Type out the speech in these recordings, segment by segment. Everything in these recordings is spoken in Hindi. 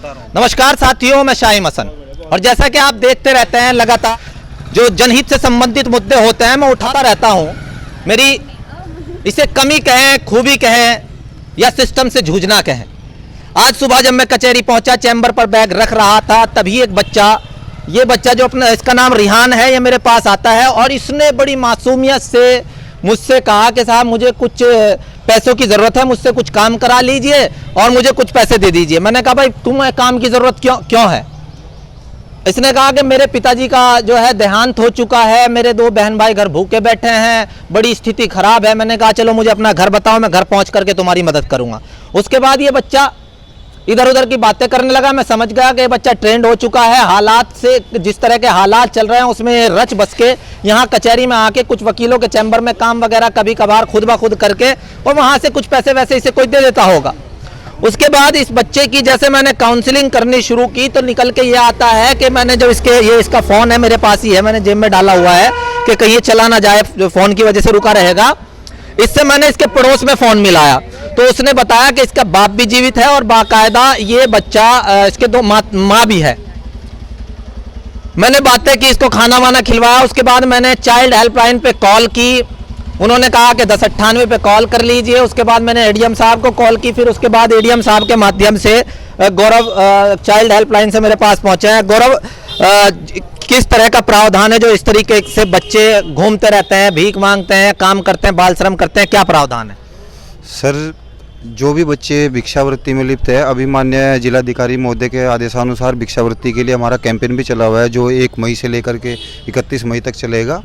नमस्कार साथियों, मैं शाहिम हसन। और जैसा कि आप देखते रहते हैं, लगातार जो जनहित से संबंधित मुद्दे होते हैं मैं उठाता रहता हूं। मेरी इसे कमी कहें, खूबी कहें या सिस्टम से जूझना कहें। आज सुबह जब मैं कचहरी पहुंचा, चैम्बर पर बैग रख रहा था, तभी एक बच्चा, ये बच्चा जो अपना, इसका नाम रिहान है, ये मेरे पास आता है और इसने बड़ी मासूमियत से मुझसे कहा कि साहब मुझे कुछ पैसों की ज़रूरत है, मुझसे कुछ काम करा लीजिए और मुझे कुछ पैसे दे दीजिए। मैंने कहा भाई तुम्हें काम की ज़रूरत क्यों है? इसने कहा कि मेरे पिताजी का जो है देहांत हो चुका है, मेरे 2 बहन भाई घर भूखे बैठे हैं, बड़ी स्थिति ख़राब है। मैंने कहा चलो मुझे अपना घर बताओ, मैं घर पहुँच करके तुम्हारी मदद करूँगा। उसके बाद ये बच्चा इधर उधर की बातें करने लगा। मैं समझ गया कि ये बच्चा ट्रेंड हो चुका है। हालात से, जिस तरह के हालात चल रहे हैं उसमें रच बस के यहाँ कचहरी में आके कुछ वकीलों के चैम्बर में काम वगैरह कभी कभार खुद ब खुद करके और वहाँ से कुछ पैसे वैसे इसे कोई दे देता होगा। उसके बाद इस बच्चे की जैसे मैंने काउंसलिंग करनी शुरू की तो निकल के ये आता है कि मैंने जब इसका फ़ोन है मेरे पास ही है, मैंने जेब में डाला हुआ है कि कहीं चला ना जाए, जो फ़ोन की वजह से रुका रहेगा। इससे मैंने इसके पड़ोस में फ़ोन मिलाया तो उसने बताया कि इसका बाप भी जीवित है और बाकायदा ये बच्चा, इसके 2 माँ भी है। मैंने बातें की, इसको खाना वाना खिलवाया। उसके बाद मैंने चाइल्ड हेल्पलाइन पे कॉल की। उन्होंने कहा कि 1098 पे कॉल कर लीजिए। उसके बाद मैंने एडीएम साहब को कॉल की। फिर उसके बाद एडीएम साहब के माध्यम से गौरव चाइल्ड हेल्पलाइन से मेरे पास पहुंचे हैं। गौरव, किस तरह का प्रावधान है जो इस तरीके से बच्चे घूमते रहते हैं, भीख मांगते हैं, काम करते हैं, बाल श्रम करते हैं, क्या प्रावधान है? सर, जो भी बच्चे भिक्षावृत्ति में लिप्त है, अभी माननीय जिलाधिकारी महोदय के आदेशानुसार भिक्षावृत्ति के लिए हमारा कैंपेन भी चला हुआ है जो 1 मई से लेकर के 31 मई तक चलेगा।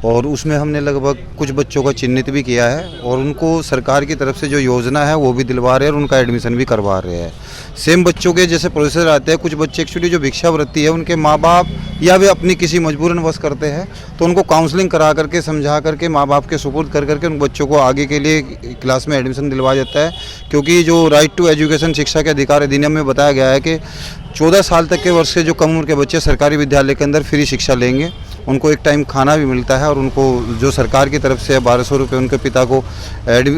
और उसमें हमने लगभग कुछ बच्चों को चिन्हित भी किया है और उनको सरकार की तरफ से जो योजना है वो भी दिलवा रहे हैं और उनका एडमिशन भी करवा रहे हैं। सेम बच्चों के जैसे प्रोसेसर आते हैं, कुछ बच्चे एक्चुअली जो भिक्षावृत्ति है उनके माँ बाप या वे अपनी किसी मजबूरनवश करते हैं तो उनको काउंसलिंग करा करके, समझा करके, माँ बाप के सुपुर्द कर करके उन बच्चों को आगे के लिए क्लास में एडमिशन दिलवाया जाता है। क्योंकि जो राइट टू एजुकेशन, शिक्षा के अधिकार अधिनियम में बताया गया है कि 14 साल तक के वर्ष के जो कम उम्र के बच्चे सरकारी विद्यालय के अंदर फ्री शिक्षा लेंगे, उनको एक टाइम खाना भी मिलता है और उनको जो सरकार की तरफ से 1200 रुपये उनके पिता को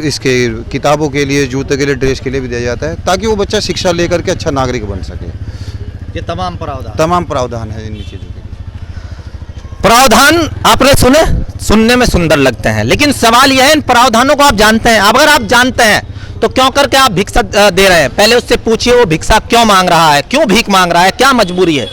इसके किताबों के लिए, जूते के लिए, ड्रेस के लिए भी दिया जाता है ताकि वो बच्चा शिक्षा लेकर के अच्छा नागरिक बन सके। ये तमाम प्रावधान है इन चीज़ों के लिए। प्रावधान आपने सुनने में सुंदर लगते हैं, लेकिन सवाल यह है इन प्रावधानों को आप जानते हैं? अगर आप जानते हैं तो क्यों करके आप भिक्षा दे रहे हैं? पहले उससे पूछिए वो भिक्षा क्यों मांग रहा है, क्यों भीख मांग रहा है, क्या मजबूरी है,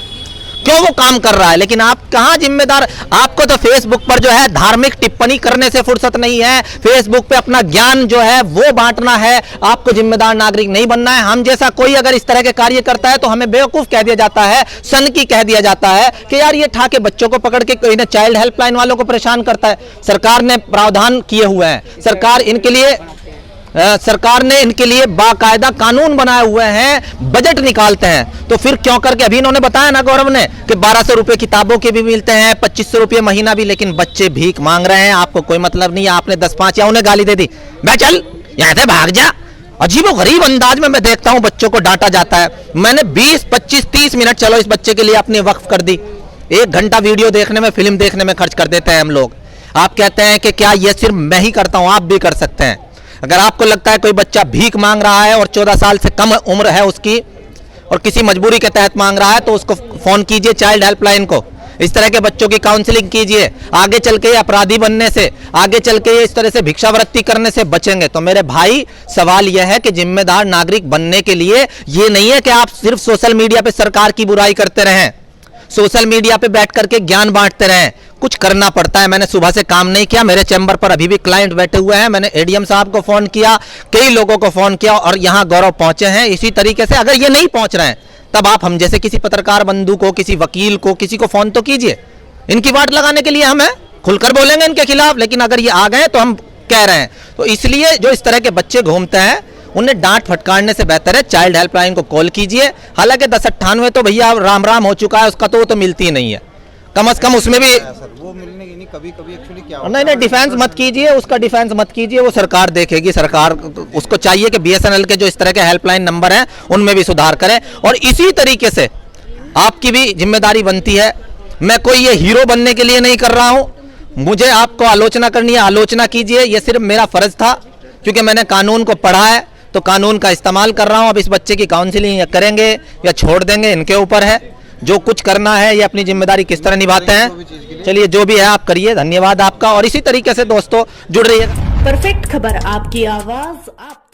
क्यों वो काम कर रहा है। लेकिन आप कहाँ जिम्मेदार? आपको तो फेसबुक पर जो है धार्मिक टिप्पणी करने से फुर्सत नहीं है, फेसबुक पे अपना ज्ञान जो है वो बांटना है, आपको जिम्मेदार नागरिक नहीं बनना है। हम जैसा कोई अगर इस तरह के कार्य करता है तो हमें बेवकूफ कह दिया जाता है, सनकी कह दिया जाता है कि यार ये ठाके बच्चों को पकड़ के कोई ना चाइल्ड हेल्पलाइन वालों को परेशान करता है। सरकार ने प्रावधान किए हुए हैं, सरकार ने इनके लिए बाकायदा कानून बनाए हुए हैं, बजट निकालते हैं। तो फिर क्यों करके, अभी इन्होंने बताया ना गौरव ने कि 1200 रुपये किताबों के भी मिलते हैं, 2500 रुपये महीना भी, लेकिन बच्चे भीख मांग रहे हैं। आपको कोई मतलब नहीं है, आपने 10-5 या उन्हें गाली दे दी, मैं चल यहाँ से भाग जा। अजीबो गरीब अंदाज में मैं देखता हूँ बच्चों को डांटा जाता है। मैंने 20, 25, 30 मिनट चलो इस बच्चे के लिए अपनी वक्फ कर दी। 1 घंटा वीडियो देखने में, फिल्म देखने में खर्च कर देते हैं हम लोग। आप कहते हैं कि क्या ये सिर्फ मैं ही करता हूँ? आप भी कर सकते हैं। अगर आपको लगता है कोई बच्चा भीख मांग रहा है और 14 साल से कम उम्र है उसकी और किसी मजबूरी के तहत मांग रहा है तो उसको फ़ोन कीजिए चाइल्ड हेल्पलाइन को। इस तरह के बच्चों की काउंसलिंग कीजिए। आगे चल के अपराधी बनने से, आगे चल के इस तरह से भिक्षावृत्ति करने से बचेंगे। तो मेरे भाई, सवाल यह है कि जिम्मेदार नागरिक बनने के लिए ये नहीं है कि आप सिर्फ सोशल मीडिया पे सरकार की बुराई करते रहें, सोशल मीडिया पे बैठ करके ज्ञान बांटते रहें। कुछ करना पड़ता है। मैंने सुबह से काम नहीं किया, मेरे चैम्बर पर अभी भी क्लाइंट बैठे हुए हैं। मैंने एडीएम साहब को फ़ोन किया, कई लोगों को फ़ोन किया और यहाँ गौरव पहुंचे हैं। इसी तरीके से अगर ये नहीं पहुंच रहे हैं तब आप हम जैसे किसी पत्रकार बंधु को, किसी वकील को, किसी को फ़ोन तो कीजिए। इनकी वाट लगाने के लिए हम हैं, खुलकर बोलेंगे इनके खिलाफ, लेकिन अगर ये आ गए तो हम कह रहे हैं। तो इसलिए जो इस तरह के बच्चे घूमते हैं उन्हें डांट फटकारने से बेहतर है चाइल्ड हेल्पलाइन को कॉल कीजिए। हालांकि 1098 तो भैया राम राम हो चुका है, उसका तो मिलती ही नहीं है। कम से कम उसमें भी वो मिलने की नहीं, कभी एक्चुअली क्या नहीं, डिफेंस मत कीजिए, उसका डिफेंस मत कीजिए, वो सरकार देखेगी। सरकार उसको चाहिए कि बीएसएनएल के जो इस तरह के हेल्पलाइन नंबर हैं उनमें भी सुधार करें। और इसी तरीके से आपकी भी जिम्मेदारी बनती है। मैं कोई ये हीरो बनने के लिए नहीं कर रहा हूं, मुझे आपको आलोचना करनी है, आलोचना कीजिए, ये सिर्फ मेरा फर्ज था क्योंकि मैंने कानून को पढ़ा है, तो कानून का इस्तेमाल कर रहा हूं। अब इस बच्चे की काउंसलिंग करेंगे या छोड़ देंगे, इनके ऊपर है। जो कुछ करना है ये अपनी जिम्मेदारी किस तरह निभाते हैं, चलिए जो भी है आप करिए। धन्यवाद आपका, और इसी तरीके से दोस्तों जुड़ रहिएगा। परफेक्ट खबर, आपकी आवाज आप